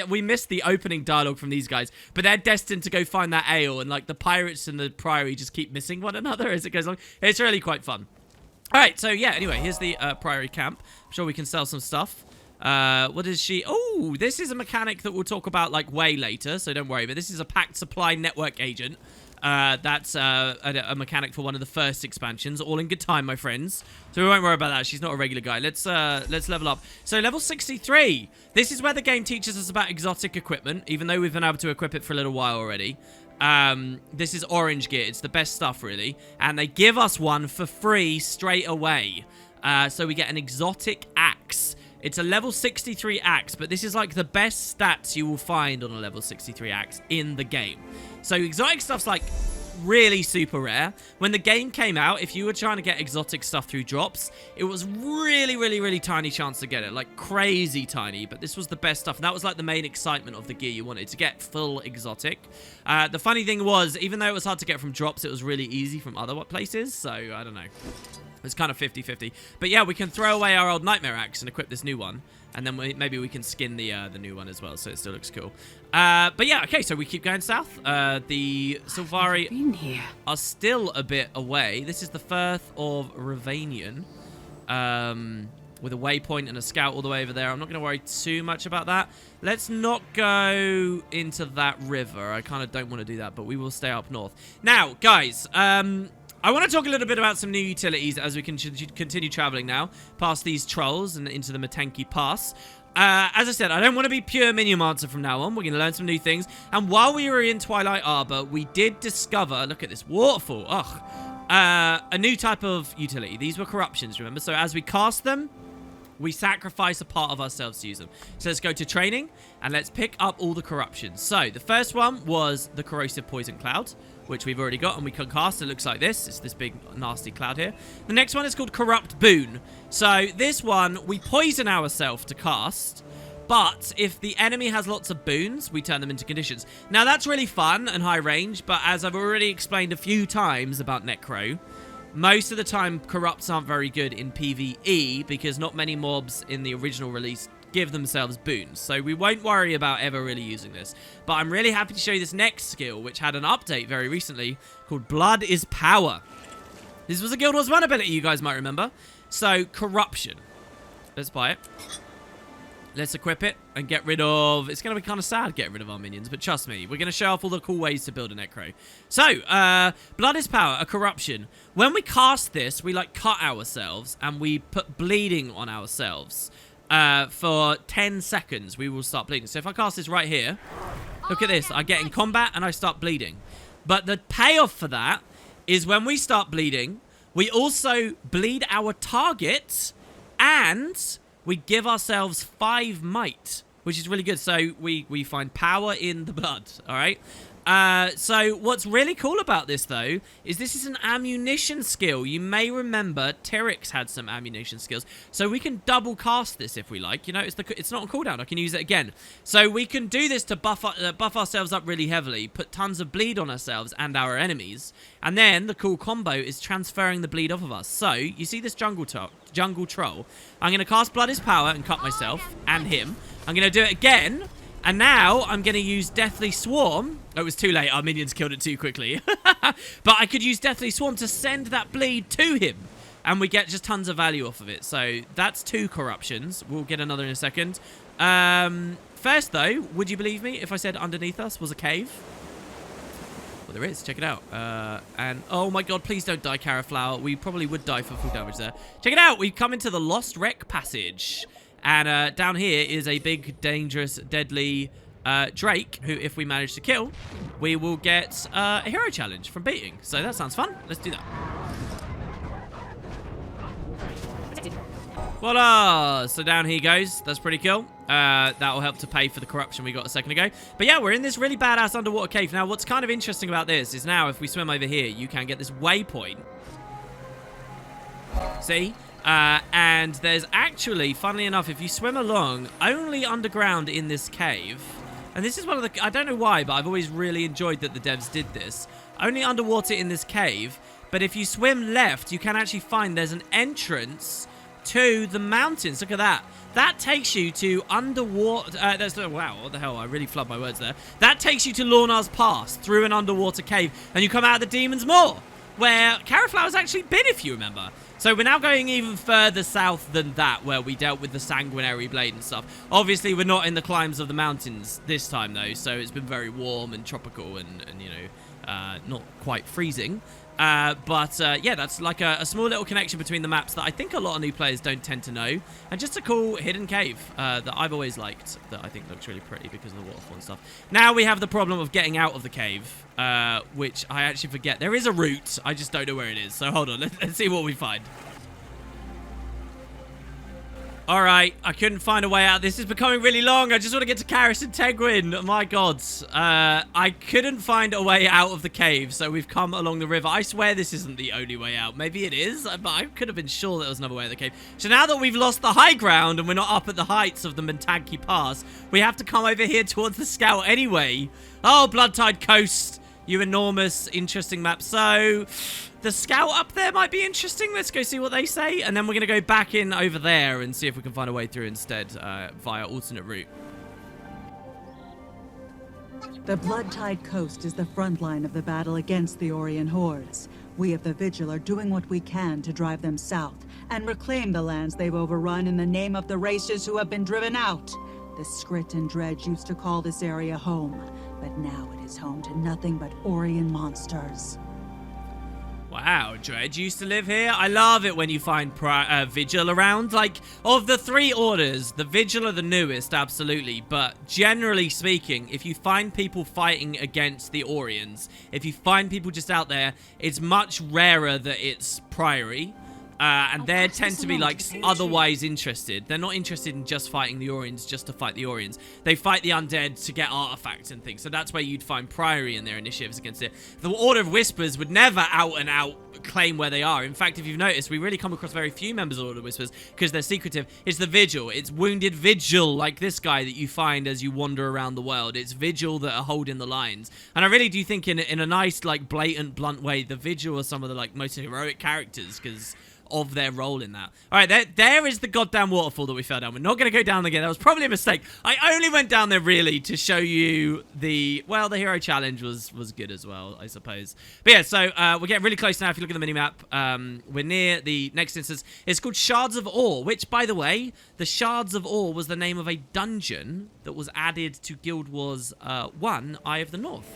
We missed the opening dialogue from these guys. But they're destined to go find that ale. And, like, the pirates and the Priory just keep missing one another as it goes along. It's really quite fun. All right, so, yeah, anyway, here's the Priory Camp. I'm sure we can sell some stuff. What is she? Oh, this is a mechanic that we'll talk about, like, way later. So don't worry. But this is a packed supply network agent. That's a mechanic for one of the first expansions. All in good time, my friends. So we won't worry about that. She's not a regular guy. Let's level up. So level 63. This is where the game teaches us about exotic equipment, even though we've been able to equip it for a little while already. This is orange gear. It's the best stuff, really. And they give us one for free straight away. So we get an exotic axe. It's a level 63 axe, but this is like the best stats you will find on a level 63 axe in the game. So exotic stuff's like really super rare. When the game came out, if you were trying to get exotic stuff through drops, it was really tiny chance to get it. Like crazy tiny, but this was the best stuff. And that was like the main excitement of the gear you wanted, to get full exotic. The funny thing was, even though it was hard to get from drops, it was really easy from other places. So I don't know. It's kind of 50-50. But yeah, we can throw away our old Nightmare Axe and equip this new one. And then maybe we can skin the new one as well, so it still looks cool. But yeah, okay, so we keep going south. The Sylvari are still a bit away. This is the Firth of Ravanian. With a waypoint and a scout all the way over there. I'm not going to worry too much about that. Let's not go into that river. I kind of don't want to do that, but we will stay up north. Now, guys, I want to talk a little bit about some new utilities as we can continue traveling now past these trolls and into the Matenki Pass. As I said, I don't want to be pure Miniomancer from now on. We're going to learn some new things. And while we were in Twilight Arbor, we did discover, look at this waterfall, a new type of utility. These were corruptions, remember? So as we cast them, we sacrifice a part of ourselves to use them. So let's go to training and let's pick up all the corruptions. So the first one was the corrosive poison cloud, which we've already got and we can cast. It looks like this. It's this big nasty cloud here. The next one is called corrupt boon. So this one, we poison ourselves to cast, but if the enemy has lots of boons, we turn them into conditions. Now that's really fun and high range, but as I've already explained a few times about Necro, most of the time corrupts aren't very good in PvE because not many mobs in the original release give themselves boons. So we won't worry about ever really using this. But I'm really happy to show you this next skill, which had an update very recently called Blood is Power. This was a Guild Wars 1 ability you guys might remember. So corruption. Let's buy it. Let's equip it and get rid of... It's going to be kind of sad getting rid of our minions, but trust me, we're going to show off all the cool ways to build a Necro. So, Blood is Power, a corruption. When we cast this, we, like, cut ourselves and we put bleeding on ourselves. For 10 seconds, we will start bleeding. So if I cast this right here, look at this. I get in combat and I start bleeding. But the payoff for that is when we start bleeding, we also bleed our target and we give ourselves 5 might, which is really good. So we find power in the blood, all right? So what's really cool about this, though, is this is an ammunition skill. You may remember Tyrix had some ammunition skills. So we can double cast this if we like. You know, it's not on cooldown. I can use it again. So we can do this to buff ourselves up really heavily, put tons of bleed on ourselves and our enemies. And then the cool combo is transferring the bleed off of us. So you see this jungle troll. I'm going to cast Blood is Power and cut myself and him. I'm going to do it again. And now I'm going to use Deathly Swarm. Oh, it was too late. Our minions killed it too quickly. But I could use Deathly Swarm to send that bleed to him. And we get just tons of value off of it. So that's 2 corruptions. We'll get another in a second. First, though, would you believe me if I said underneath us was a cave? Well, there is. Check it out. And, oh my god, please don't die, Caraflower. We probably would die for full damage there. Check it out. We've come into the Lost Wreck Passage. And down here is a big, dangerous, deadly Drake, who, if we manage to kill, we will get a hero challenge from beating. So that sounds fun. Let's do that. Voila! So down he goes. That's pretty cool. That will help to pay for the corruption we got a second ago. But yeah, we're in this really badass underwater cave. Now, what's kind of interesting about this is now if we swim over here, you can get this waypoint. See? And there's actually, funnily enough, if you swim along, only underground in this cave. And this is one of the... I don't know why, but I've always really enjoyed that the devs did this. Only underwater in this cave. But if you swim left, you can actually find there's an entrance to the mountains. Look at that. That takes you to underwater... wow, what the hell? I really flubbed my words there. That takes you to Lornar's Pass through an underwater cave. And you come out of the Demon's Maw, where Caraflower's actually been, if you remember. So we're now going even further south than that, where we dealt with the Sanguinary Blade and stuff. Obviously, we're not in the climbs of the mountains this time, though. So it's been very warm and tropical and you know, not quite freezing. But yeah, that's like a small little connection between the maps that I think a lot of new players don't tend to know. And just a cool hidden cave that I've always liked, that I think looks really pretty because of the waterfall and stuff. Now we have the problem of getting out of the cave, which I actually forget. There is a route, I just don't know where it is. So hold on, let's see what we find. All right, I couldn't find a way out. This is becoming really long. I just want to get to Karis and Tegwin. My God. I couldn't find a way out of the cave, so we've come along the river. I swear this isn't the only way out. Maybe it is, but I could have been sure there was another way out of the cave. So now that we've lost the high ground and we're not up at the heights of the Mentanki Pass, we have to come over here towards the Scout anyway. Oh, Bloodtide Coast. You enormous, interesting map. So... the Scout up there might be interesting. Let's go see what they say. And then we're going to go back in over there and see if we can find a way through instead via alternate route. The Bloodtide Coast is the front line of the battle against the Orien hordes. We of the Vigil are doing what we can to drive them south and reclaim the lands they've overrun in the name of the races who have been driven out. The Skrit and Dredge used to call this area home, but now it is home to nothing but Orien monsters. Wow, Dredge used to live here. I love it when you find Vigil around. Like, of the three orders, the Vigil are the newest, absolutely. But generally speaking, if you find people fighting against the Oriens, if you find people just out there, it's much rarer that it's Priory. And they tend to be, like, otherwise interested. They're not interested in just fighting the Oriens just to fight the Oriens. They fight the undead to get artifacts and things. So that's where you'd find Priory in their initiatives against it. The Order of Whispers would never out and out claim where they are. In fact, if you've noticed, we really come across very few members of Order of Whispers because they're secretive. It's the Vigil. It's wounded Vigil like this guy that you find as you wander around the world. It's Vigil that are holding the lines. And I really do think in a nice, like, blatant, blunt way, the Vigil are some of the, like, most heroic characters because of their role in that. All right, there is the goddamn waterfall that we fell down. We're not going to go down again. That was probably a mistake. I only went down there really to show you the hero challenge was good as well, I suppose. But yeah, so we're getting really close now. If you look at the minimap, we're near the next instance. It's called Shards of Ore, which, by the way, the Shards of Ore was the name of a dungeon that was added to Guild Wars 1, Eye of the North.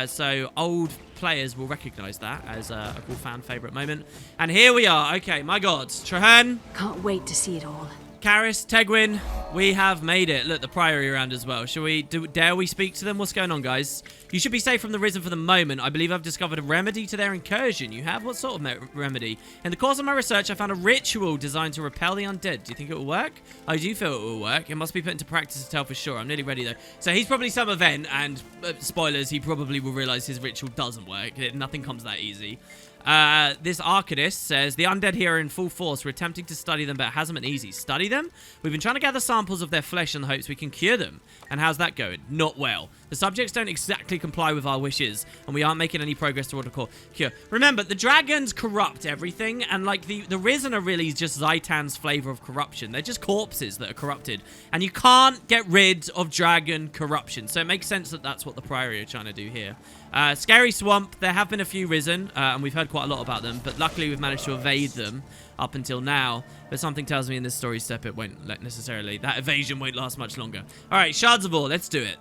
So old players will recognize that as a cool fan favorite moment. And here we are. Okay, my God. Trahan. Can't wait to see it all. Karis, Tegwin, we have made it. Look, the Priory around as well. Shall we, dare we speak to them? What's going on, guys? You should be safe from the Risen for the moment. I believe I've discovered a remedy to their incursion. You have? What sort of remedy? In the course of my research, I found a ritual designed to repel the undead. Do you think it will work? I do feel it will work. It must be put into practice to tell for sure. I'm nearly ready, though. So he's probably some event, and spoilers, he probably will realize his ritual doesn't work. Nothing comes that easy. This Arcanist says, the undead here are in full force. We're attempting to study them, but it hasn't been easy. Study them? We've been trying to gather samples of their flesh in the hopes we can cure them. And how's that going? Not well. The subjects don't exactly comply with our wishes, and we aren't making any progress toward a cure. Remember, the dragons corrupt everything, and like the Risen are really just Zaitan's flavor of corruption. They're just corpses that are corrupted, and you can't get rid of dragon corruption. So it makes sense that that's what the Priory are trying to do here. Scary Swamp, there have been a few Risen, and we've heard quite a lot about them, but luckily we've managed to evade them up until now. But something tells me in this story step it won't necessarily, that evasion won't last much longer. Alright, Shards of Ore, let's do it.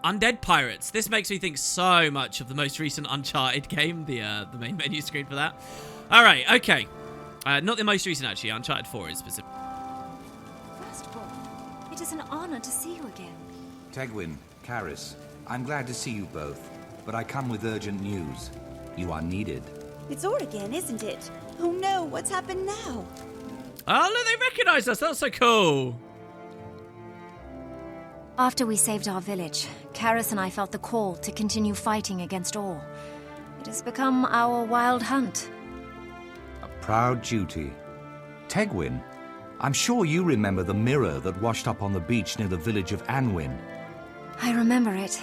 Undead Pirates. This makes me think so much of the most recent Uncharted game, the main menu screen for that. Alright, okay. Not the most recent, actually. Uncharted 4 is specific. First of all, it is an honor to see you again. Tegwin, Karis, I'm glad to see you both, but I come with urgent news. You are needed. It's Ord again, isn't it? Oh no, what's happened now? Oh, look, they recognize us. That's so cool. After we saved our village, Karis and I felt the call to continue fighting against all. It has become our wild hunt. A proud duty. Tegwin, I'm sure you remember the mirror that washed up on the beach near the village of Anwin. I remember it.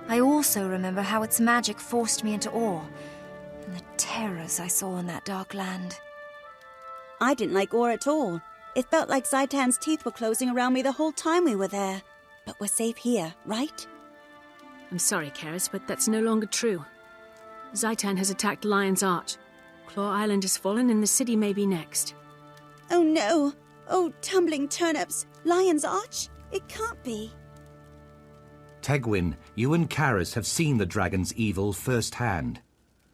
I also remember how its magic forced me into awe, and the terrors I saw in that dark land. I didn't like awe at all. It felt like Zaitan's teeth were closing around me the whole time we were there. But we're safe here, right? I'm sorry, Karis, but that's no longer true. Zaitan has attacked Lion's Arch. Claw Island has fallen and the city may be next. Oh no! Oh, tumbling turnips! Lion's Arch? It can't be. Tegwin, you and Karis have seen the dragon's evil firsthand.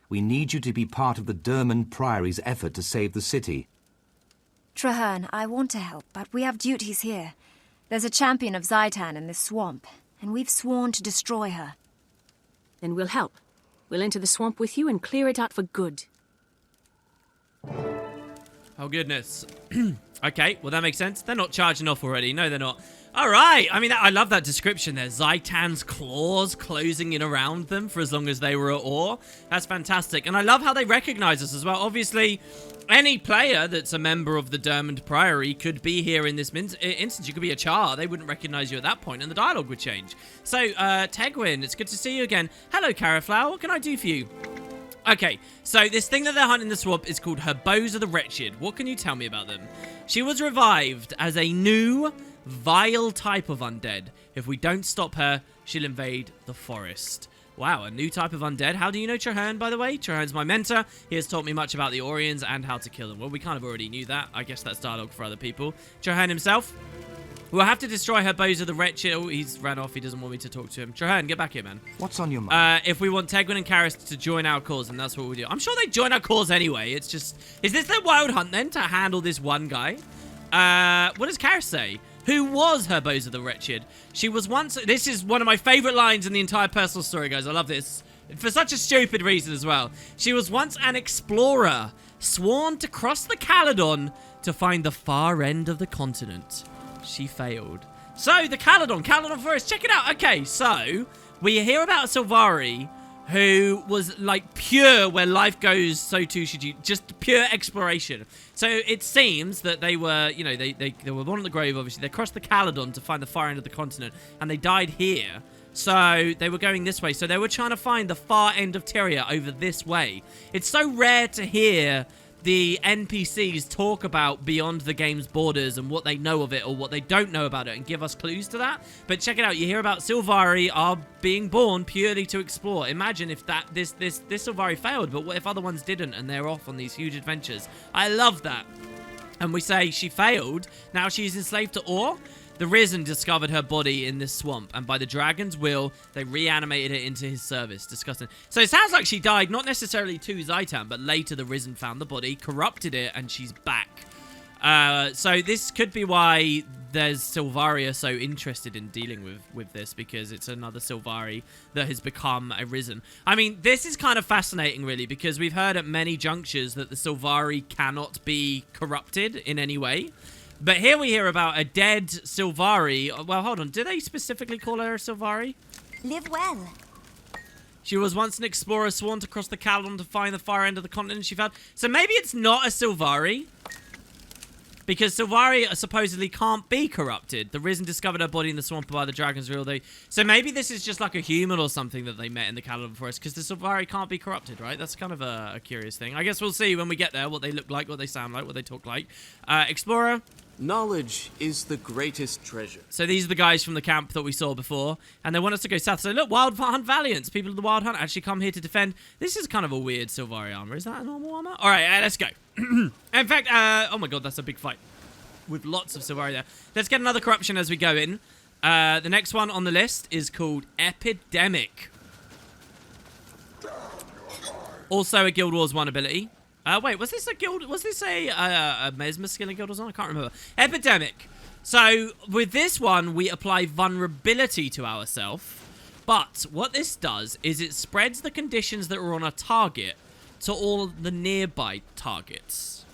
We need you to be part of the Derman Priory's effort to save the city. Traherne, I want to help, but we have duties here. There's a champion of Zaitan in this swamp, and we've sworn to destroy her. Then we'll help. We'll enter the swamp with you and clear it out for good. Oh, goodness. Okay, well, that makes sense. They're not charging off already. No, they're not. All right. I mean, I love that description there. Zaitan's claws closing in around them for as long as they were at awe. That's fantastic. And I love how they recognize us as well. Obviously, any player that's a member of the Dermond Priory could be here in this instance. You could be a Char. They wouldn't recognize you at that point, and the dialogue would change. So, Tegwin, it's good to see you again. Hello, Caraflower. What can I do for you? Okay, so this thing that they're hunting in the swamp is called Herbos of the Wretched. What can you tell me about them? She was revived as a new, vile type of undead. If we don't stop her, she'll invade the forest. Wow, a new type of undead. How do you know Traherne, by the way? Traherne's my mentor. He has taught me much about the Orions and how to kill them. Well, we kind of already knew that. I guess that's dialogue for other people. Traherne himself. We'll have to destroy Herbos of the Wretched. Oh, he's ran off. He doesn't want me to talk to him. Traherne, get back here, man. What's on your mind? If we want Tegwin and Karis to join our cause, and that's what we do. I'm sure they join our cause anyway. It's just... Is this their wild hunt, then, to handle this one guy? What does Karis say? Who was Herbos of the Wretched? She was once... This is one of my favorite lines in the entire personal story, guys. I love this. For such a stupid reason as well. She was once an explorer, sworn to cross the Caledon to find the far end of the continent. She failed. So, the Caledon Forest, check it out. Okay, so, we hear about Sylvari, who was, like, pure where life goes, so too should you. Just pure exploration. So, it seems that they were, you know, they were born in the grave, obviously. They crossed the Caledon to find the far end of the continent, and they died here. So, they were going this way. So, they were trying to find the far end of Tyria over this way. It's so rare to hear the NPCs talk about beyond the game's borders and what they know of it or what they don't know about it and give us clues to that. But check it out. You hear about Sylvari are being born purely to explore. Imagine if this Sylvari failed, but what if other ones didn't and they're off on these huge adventures? I love that. And we say she failed. Now she's enslaved to Ore. The Risen discovered her body in this swamp, and by the dragon's will, they reanimated it into his service. Disgusting. So it sounds like she died, not necessarily to Zaitan, but later the Risen found the body, corrupted it, and she's back. So this could be why there's Sylvaria so interested in dealing with this, because it's another Sylvari that has become a Risen. I mean, this is kind of fascinating, really, because we've heard at many junctures that the Sylvari cannot be corrupted in any way. But here we hear about a dead Sylvari. Well, hold on. Did they specifically call her a Sylvari? Live well. She was once an explorer sworn to cross the Caledon to find the far end of the continent she found. So maybe it's not a Sylvari. Because Sylvari supposedly can't be corrupted. The Risen discovered her body in the swamp by the dragon's reel. So maybe this is just like a human or something that they met in the Caledon Forest. Because the Sylvari can't be corrupted, right? That's kind of a curious thing. I guess we'll see when we get there what they look like, what they sound like, what they talk like. Explorer. Knowledge is the greatest treasure. So these are the guys from the camp that we saw before. And they want us to go south. So look, Wild Hunt Valiants. People of the Wild Hunt actually come here to defend. This is kind of a weird Sylvari armor. Is that a normal armor? All right, let's go. In fact, oh my god, that's a big fight. With lots of Sylvari there. Let's get another corruption as we go in. The next one on the list is called Epidemic. Also a Guild Wars 1 ability. Wait, was this a guild? Was this a Mesmer skill in Guild Wars 1? I can't remember. Epidemic. So with this one, we apply vulnerability to ourselves. But what this does is it spreads the conditions that are on a target to all the nearby targets.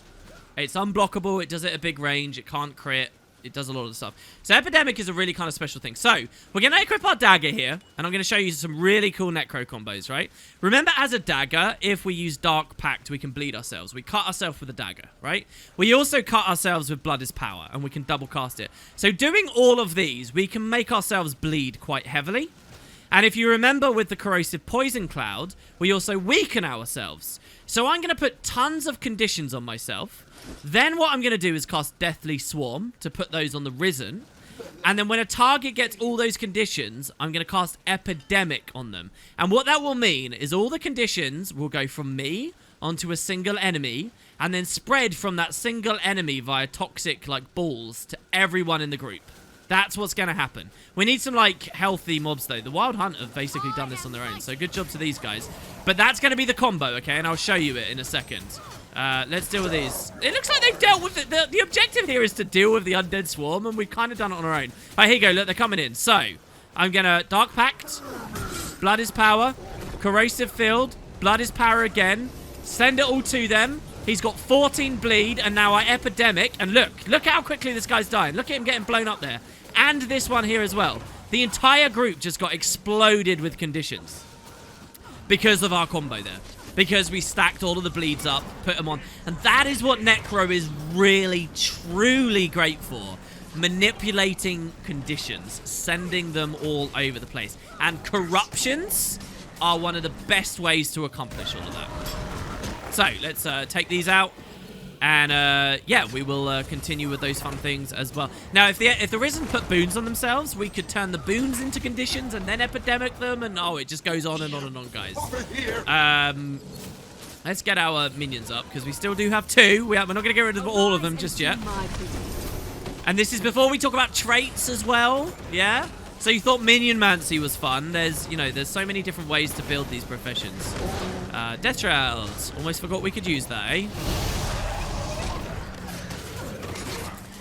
It's unblockable. It does it at big range. It can't crit. It does a lot of the stuff. So Epidemic is a really kind of special thing. So we're going to equip our dagger here, and I'm going to show you some really cool necro combos, right? Remember, as a dagger, if we use Dark Pact, we can bleed ourselves. We cut ourselves with a dagger, right? We also cut ourselves with Blood is Power, and we can double cast it. So doing all of these, we can make ourselves bleed quite heavily. And if you remember with the Corrosive Poison Cloud, we also weaken ourselves. So I'm going to put tons of conditions on myself. Then what I'm going to do is cast Deathly Swarm to put those on the Risen. And then when a target gets all those conditions, I'm going to cast Epidemic on them. And what that will mean is all the conditions will go from me onto a single enemy and then spread from that single enemy via toxic, like, balls to everyone in the group. That's what's going to happen. We need some, like, healthy mobs, though. The Wild Hunt have basically done this on their own, so good job to these guys. But that's going to be the combo, okay? And I'll show you it in a second. Let's deal with these. It looks like they've dealt with it. The objective here is to deal with the Undead Swarm, and we've kind of done it on our own. All right, here you go. Look, they're coming in. So, I'm going to Dark Pact, Blood is Power, Corrosive Field, Blood is Power again, send it all to them. He's got 14 bleed, and now our Epidemic. And look how quickly this guy's dying. Look at him getting blown up there. And this one here as well. The entire group just got exploded with conditions because of our combo there. Because we stacked all of the bleeds up, put them on. And that is what Necro is really, truly great for. Manipulating conditions. Sending them all over the place. And corruptions are one of the best ways to accomplish all of that. So, let's take these out. And, yeah, we will continue with those fun things as well. Now, if the Risen put boons on themselves, we could turn the boons into conditions and then Epidemic them. And, oh, it just goes on and on and on, guys. Let's get our minions up, because we still do have 2. We're not going to get rid of all of them just yet. And this is before we talk about traits as well, yeah? So you thought Minionmancy was fun. There's, you know, there's so many different ways to build these professions. Death Trails. Almost forgot we could use that, eh?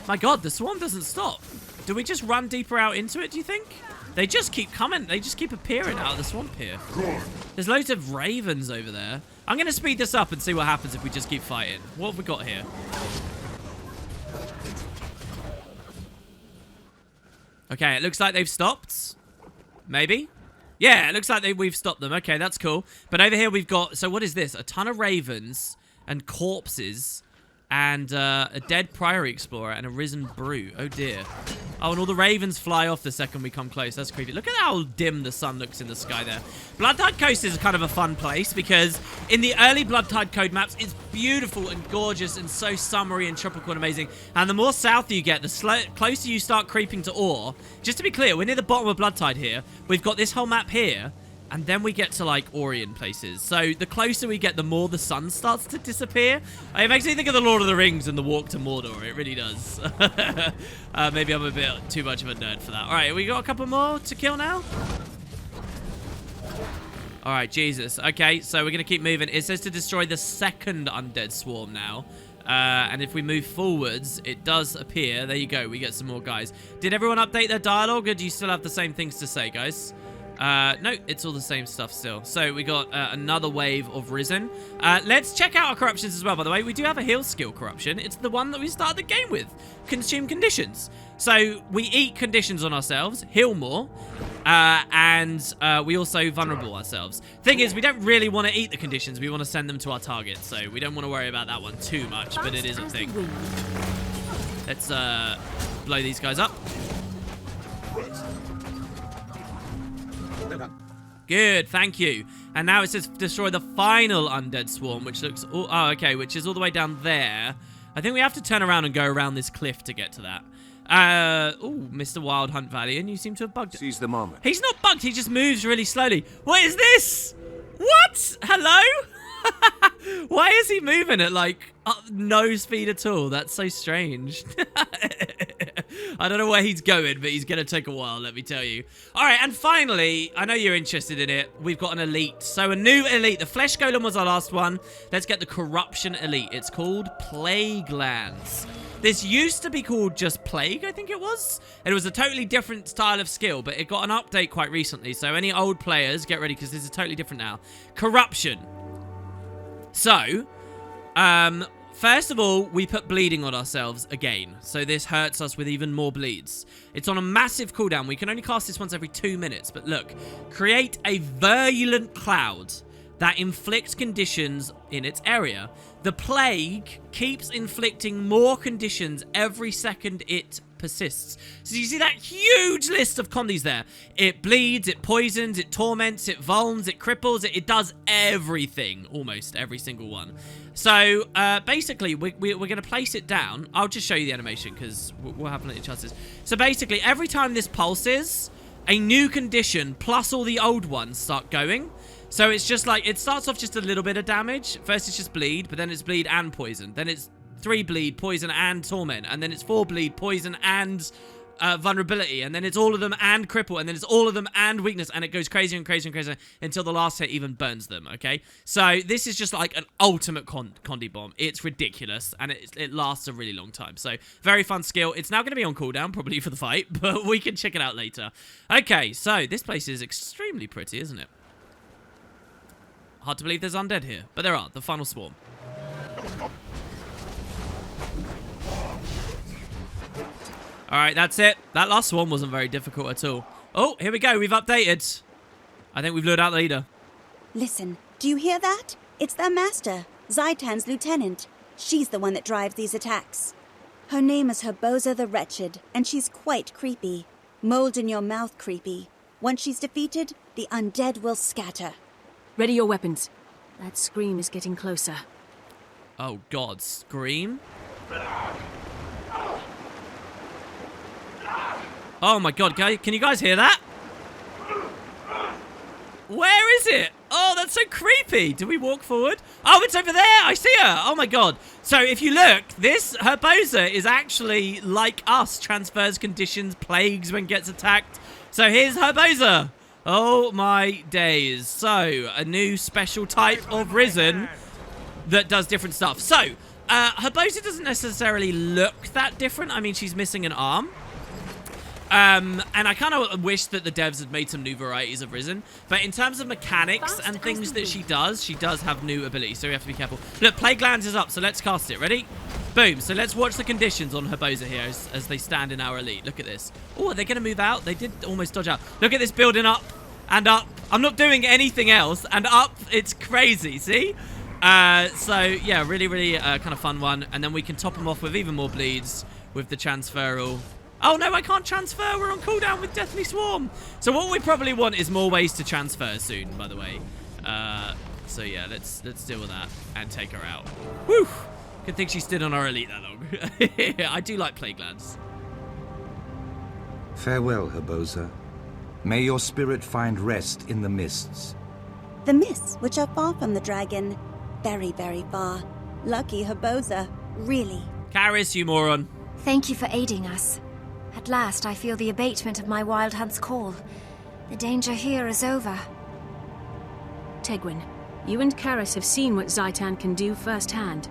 My god, the swarm doesn't stop. Do we just run deeper out into it, do you think? They just keep coming. They just keep appearing out of the swamp here. There's loads of ravens over there. I'm going to speed this up and see what happens if we just keep fighting. What have we got here? Okay, it looks like they've stopped. Maybe? Yeah, it looks like we've stopped them. Okay, that's cool. But over here we've got... So what is this? A ton of ravens and corpses and a dead Priory Explorer and a risen brew. Oh, dear. Oh, and all the ravens fly off the second we come close. That's creepy. Look at how dim the sun looks in the sky there. Bloodtide Coast is kind of a fun place because in the early Bloodtide Code maps, it's beautiful and gorgeous and so summery and tropical and amazing. And the more south you get, the closer you start creeping to ore. Just to be clear, we're near the bottom of Bloodtide here. We've got this whole map here. And then we get to, like, Orient places. So the closer we get, the more the sun starts to disappear. It makes me think of the Lord of the Rings and the Walk to Mordor. It really does. Maybe I'm a bit too much of a nerd for that. All right, we got a couple more to kill now. All right, Jesus. Okay, so we're going to keep moving. It says to destroy the second undead swarm now. And if we move forwards, it does appear. There you go. We get some more guys. Did everyone update their dialogue, or do you still have the same things to say, guys? No, it's all the same stuff still. So we got another wave of Risen. Let's check out our corruptions as well, by the way. We do have a heal skill corruption. It's the one that we started the game with. Consume conditions. So we eat conditions on ourselves, heal more, and we also vulnerable ourselves. Thing is, we don't really want to eat the conditions. We want to send them to our target. So we don't want to worry about that one too much, but it is a thing. Let's blow these guys up. Good, thank you. And now it says destroy the final undead swarm, which looks... Oh, okay, which is all the way down there. I think we have to turn around and go around this cliff to get to that. Oh, Mr. Wild Hunt Valiant, you seem to have bugged it. Seize the moment. He's not bugged, he just moves really slowly. What is this? What? Hello? Why is he moving at, like, no speed at all? That's so strange. I don't know where he's going, but he's going to take a while, let me tell you. All right, and finally, I know you're interested in it. We've got an elite. So a new elite. The Flesh Golem was our last one. Let's get the Corruption Elite. It's called Plague Lands. This used to be called just Plague, I think it was. And it was a totally different style of skill, but it got an update quite recently. So any old players, get ready, because this is totally different now. Corruption. So, First of all, we put bleeding on ourselves again, so this hurts us with even more bleeds. It's on a massive cooldown. We can only cast this once every 2 minutes, but look. Create a virulent cloud that inflicts conditions in its area. The plague keeps inflicting more conditions every second it persists. So you see that huge list of condies there. It bleeds, it poisons, it torments, it vulns, it cripples, it does everything. Almost every single one. So, basically, we're going to place it down. I'll just show you the animation, because we'll have plenty of chances. So, basically, every time this pulses, a new condition plus all the old ones start going. So, it's just like, it starts off just a little bit of damage. First, it's just bleed, but then it's bleed and poison. Then it's 3 bleed, poison, and torment. And then it's 4 bleed, poison, and vulnerability. And then it's all of them and cripple. And then it's all of them and weakness. And it goes crazier and crazier and crazier until the last hit even burns them, okay? So this is just like an ultimate Condi bomb. It's ridiculous. And it lasts a really long time. So very fun skill. It's now going to be on cooldown, probably for the fight. But we can check it out later. Okay, so this place is extremely pretty, isn't it? Hard to believe there's undead here. But there are. The final swarm. Alright, that's it. That last one wasn't very difficult at all. Oh, here we go. We've updated. I think we've lured out the leader. Listen, do you hear that? It's their master, Zaitan's lieutenant. She's the one that drives these attacks. Her name is Herbosa the Wretched, and she's quite creepy. Mold in your mouth creepy. Once she's defeated, the undead will scatter. Ready your weapons. That scream is getting closer. Oh, God. Scream? Oh my God, can you guys hear that? Where is it? Oh, that's so creepy. Do we walk forward? Oh, it's over there. I see her. Oh my God. So if you look, this Herbosa is actually like us. Transfers conditions, plagues when gets attacked. So here's Herbosa. Oh my days. So a new special type of Risen that does different stuff. So Herbosa doesn't necessarily look that different. I mean, she's missing an arm. And I kind of wish that the devs had made some new varieties of Risen. But in terms of mechanics and things that she does have new abilities. So we have to be careful. Look, Plague Lands is up, so let's cast it. Ready? Boom. So let's watch the conditions on Herbosa here as they stand in our elite. Look at this. Oh, are they going to move out? They did almost dodge out. Look at this building up and up. I'm not doing anything else. And up. It's crazy. See? So, yeah, really, really kind of fun one. And then we can top them off with even more bleeds with the transferal. Oh, no, I can't transfer. We're on cooldown with Deathly Swarm. So what we probably want is more ways to transfer soon, by the way. So, yeah, let's deal with that and take her out. Whew. Good thing she stood on our elite that long. I do like Plague Lands. Farewell, Herbosa. May your spirit find rest in the mists. The mists, which are far from the dragon. Very, very far. Lucky Herbosa. Really. Karis, you moron. Thank you for aiding us. At last, I feel the abatement of my wild hunt's call. The danger here is over. Tegwin, you and Karis have seen what Zaitan can do firsthand.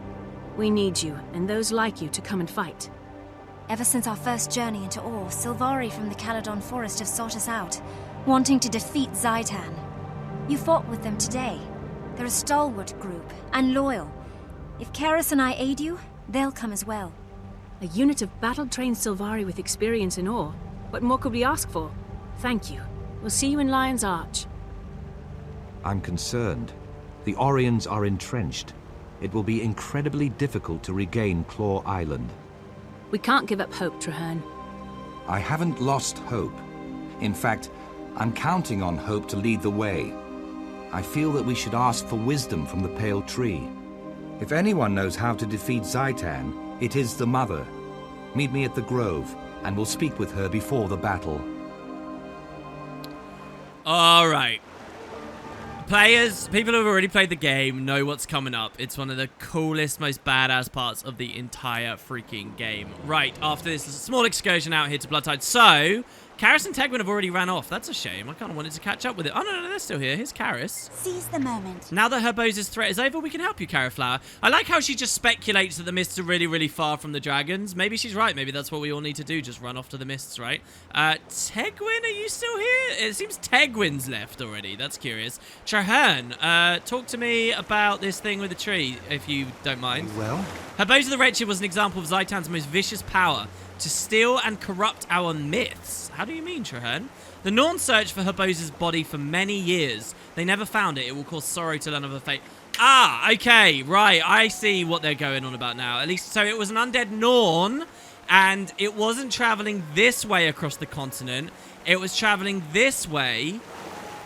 We need you, and those like you, to come and fight. Ever since our first journey into Or, Sylvari from the Caledon Forest have sought us out, wanting to defeat Zaitan. You fought with them today. They're a stalwart group, and loyal. If Karis and I aid you, they'll come as well. A unit of battle-trained Sylvari with experience in Or. What more could we ask for? Thank you. We'll see you in Lion's Arch. I'm concerned. The Orions are entrenched. It will be incredibly difficult to regain Claw Island. We can't give up hope, Trahearne. I haven't lost hope. In fact, I'm counting on hope to lead the way. I feel that we should ask for wisdom from the Pale Tree. If anyone knows how to defeat Zaitan, it is the Mother. Meet me at the Grove, and we'll speak with her before the battle. All right. Players, people who have already played the game know what's coming up. It's one of the coolest, most badass parts of the entire freaking game. Right, after this small excursion out here to Bloodtide. So, Karis and Tegwin have already ran off. That's a shame. I kind of wanted to catch up with it. Oh, no, they're still here. Here's Karis. Seize the moment. Now that Herbosa's threat is over, we can help you, Carrotflower. I like how she just speculates that the mists are really, really far from the dragons. Maybe she's right. Maybe that's what we all need to do. Just run off to the mists, right? Tegwin, are you still here? It seems Tegwin's left already. That's curious. Traherne, talk to me about this thing with the tree, if you don't mind. Well? Herbosa the Wretched was an example of Zaitan's most vicious power, to steal and corrupt our myths. How do you mean, Traherne? The Norn searched for Herbosa's body for many years. They never found it. It will cause sorrow to learn of her fate. Ah, okay, right. I see what they're going on about now. At least, so it was an undead Norn, and it wasn't traveling this way across the continent. It was traveling this way.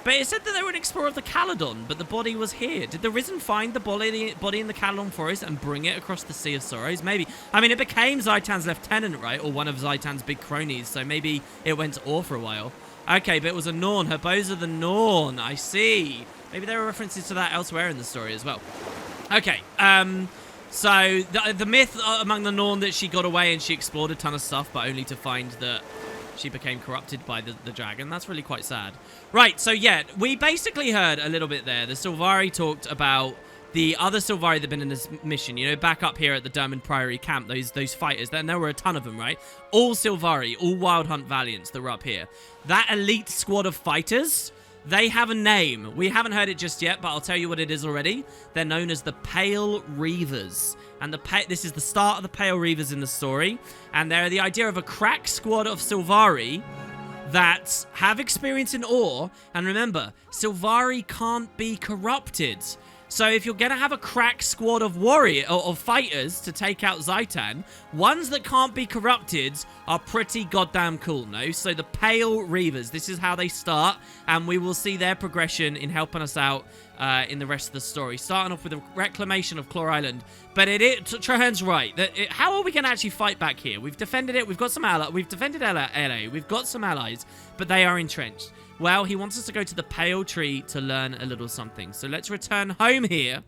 But it said that they were an explorer of the Caledon, but the body was here. Did the Risen find the body in the Caledon forest and bring it across the Sea of Sorrows? Maybe. I mean, it became Zaitan's lieutenant, right? Or one of Zaitan's big cronies, so maybe it went to Or for a while. Okay, but it was a Norn. Herbosa the Norn. I see. Maybe there are references to that elsewhere in the story as well. Okay, so the myth among the Norn that she got away and she explored a ton of stuff, but only to find that she became corrupted by the dragon. That's really quite sad. Right, so yeah, we basically heard a little bit there. The Sylvari talked about the other Sylvari that have been in this mission, you know, back up here at the Dermot Priory Camp, those fighters. Then there were a ton of them, right? All Sylvari, all Wild Hunt Valiants that were up here. That elite squad of fighters, they have a name. We haven't heard it just yet, but I'll tell you what it is already. They're known as the Pale Reavers. And this is the start of the Pale Reavers in the story. And they're the idea of a crack squad of Sylvari that have experience in Or. And remember, Sylvari can't be corrupted. So if you're going to have a crack squad of fighters to take out Zaitan, ones that can't be corrupted are pretty goddamn cool, no? So the Pale Reavers, this is how they start, and we will see their progression in helping us out in the rest of the story. Starting off with a reclamation of Claw Island. But Traherne's right. How are we going to actually fight back here? We've defended it. We've got some allies. We've defended LA. We've got some allies, but they are entrenched. Well, he wants us to go to the Pale Tree to learn a little something. So let's return home here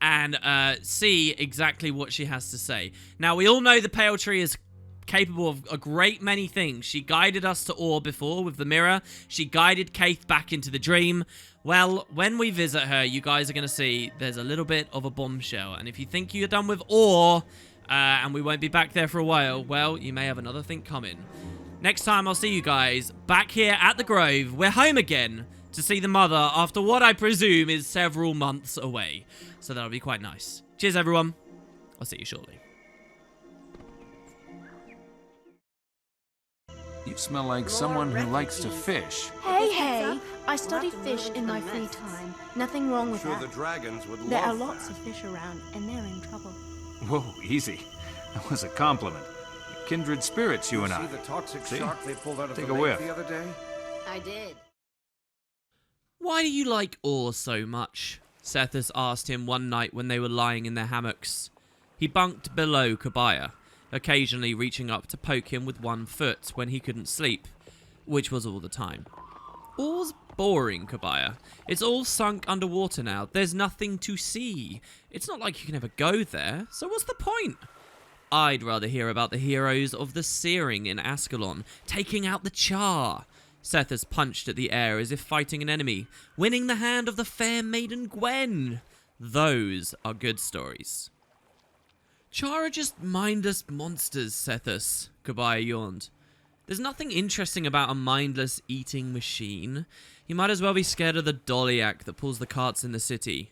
and see exactly what she has to say. Now, we all know the Pale Tree is capable of a great many things. She guided us to Or before with the mirror. She guided Kaith back into the dream. Well, when we visit her, you guys are going to see there's a little bit of a bombshell. And if you think you're done with Or and we won't be back there for a while, well, you may have another thing coming. Next time, I'll see you guys back here at the Grove. We're home again to see the mother after what I presume is several months away. So that'll be quite nice. Cheers, everyone. I'll see you shortly. You smell like someone who likes to fish. Hey, I study fish in my free time. Nothing wrong with that. The dragons would There are lots of fish around, and they're in trouble. Whoa, easy. That was a compliment. Kindred spirits, you and I. See the toxic shark they pulled out of Take the a lake whiff. the other day? I did. Why do you like Or so much? Sethus asked him one night when they were lying in their hammocks. He bunked below Kabaya, occasionally reaching up to poke him with one foot when he couldn't sleep, which was all the time. Or's boring, Kabaya. It's all sunk underwater now. There's nothing to see. It's not like you can ever go there, so what's the point? I'd rather hear about the heroes of the Searing in Ascalon, taking out the Char. Sethus punched at the air as if fighting an enemy, winning the hand of the fair maiden Gwen. Those are good stories. Char are just mindless monsters, Sethus, Kabaya yawned. There's nothing interesting about a mindless eating machine. You might as well be scared of the Dolyak that pulls the carts in the city.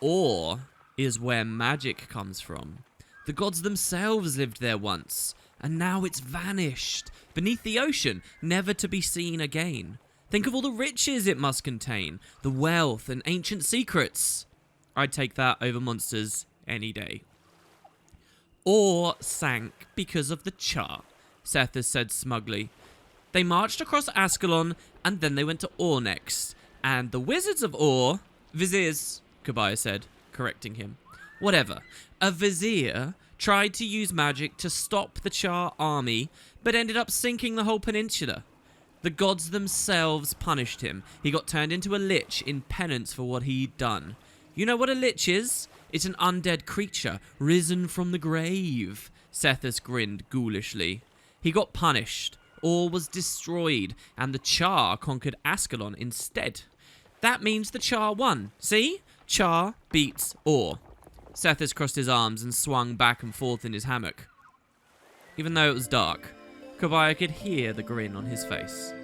Or is where magic comes from. The gods themselves lived there once, and now it's vanished, beneath the ocean, never to be seen again. Think of all the riches it must contain, the wealth and ancient secrets. I'd take that over monsters any day. Or sank because of the Char, Sethus said smugly. They marched across Ascalon, and then they went to Or next. And the wizards of Or... Viziers, Kabaya said, correcting him. Whatever. A vizier tried to use magic to stop the Char army, but ended up sinking the whole peninsula. The gods themselves punished him. He got turned into a lich in penance for what he'd done. You know what a lich is? It's an undead creature, risen from the grave. Sethus grinned ghoulishly. He got punished. Ore was destroyed, and the Char conquered Ascalon instead. That means the Char won. See? Char beats Ore. Sethis crossed his arms and swung back and forth in his hammock. Even though it was dark, Kabaya could hear the grin on his face.